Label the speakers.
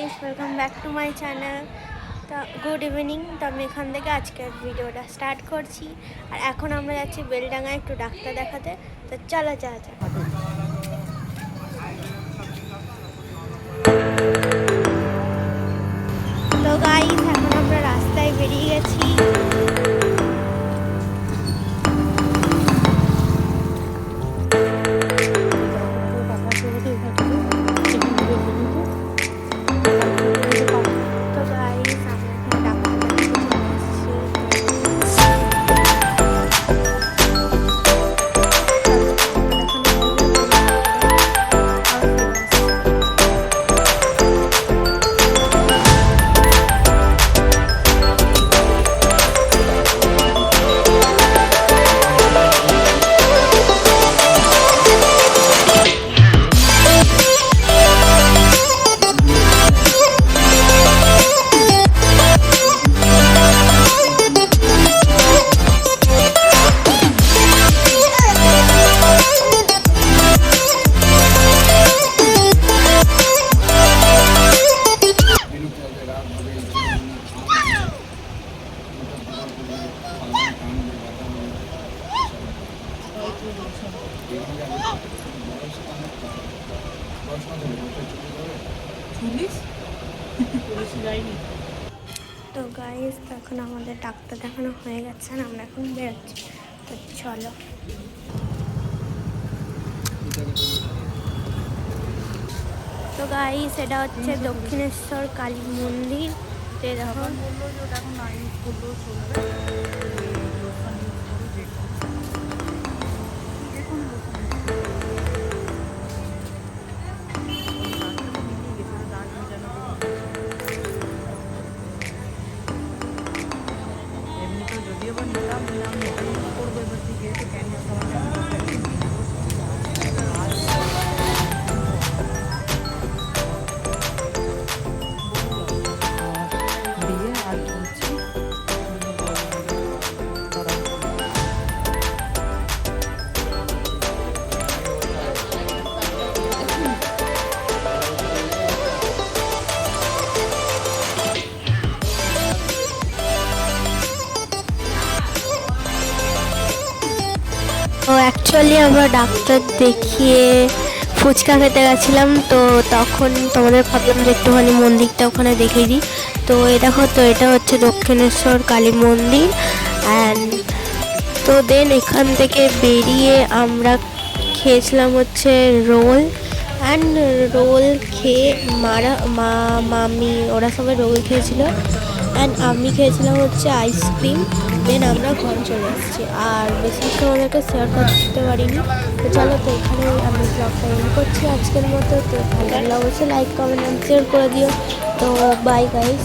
Speaker 1: Guys, welcome back to my channel. তা good evening. তো আমি এখান থেকে আজকের ভিডিওটা স্টার্ট করছি। আর এখন আমরা যাচ্ছি বেলডাঙায় একটু ডাক্তার দেখাতে। তো চলো যাওয়া যাক। তো গাইস, এখন আমরা রাস্তায় বেরিয়ে গেছি। তো গাইস, এখন আমাদের ডাক্তার দেখানো হয়ে গেছে, আমরা এখন বেরোচ্ছি। তো চলো। তো গাইস, এটা হচ্ছে দক্ষিণেশ্বর কালী মন্দির। দেখো তো অ্যাকচুয়ালি আমরা ডাক্তার দেখিয়ে ফুচকা খেতে গেছিলাম। তো তখন তোমাদের ভাবলাম যে একটুখানি মন্দিরটা ওখানে দেখিয়ে দিই। তো এই দেখো, তো এটা হচ্ছে দক্ষিণেশ্বর কালী মন্দির। অ্যান্ড তো দেন এখান থেকে বেরিয়ে আমরা খেয়েছিলাম হচ্ছে রোল। অ্যান্ড রোল খেয়ে মামি ওরা সবাই রোল খেয়েছিল। অ্যান্ড আমি খেয়েছিলাম হচ্ছে আইসক্রিম। দেন আমরা ঘর চলে এসেছি। আর বেশি কিছু আমাদেরকে শেয়ার করতে পারিনি। তো চলো, তো এখানে আমি ব্লগটা এন্ড করছি আজকের মতো। তো ভালো লাগলে অবশ্যই লাইক, কমেন্ট অ্যান্ড শেয়ার করে দিও। তো বাই গাইস।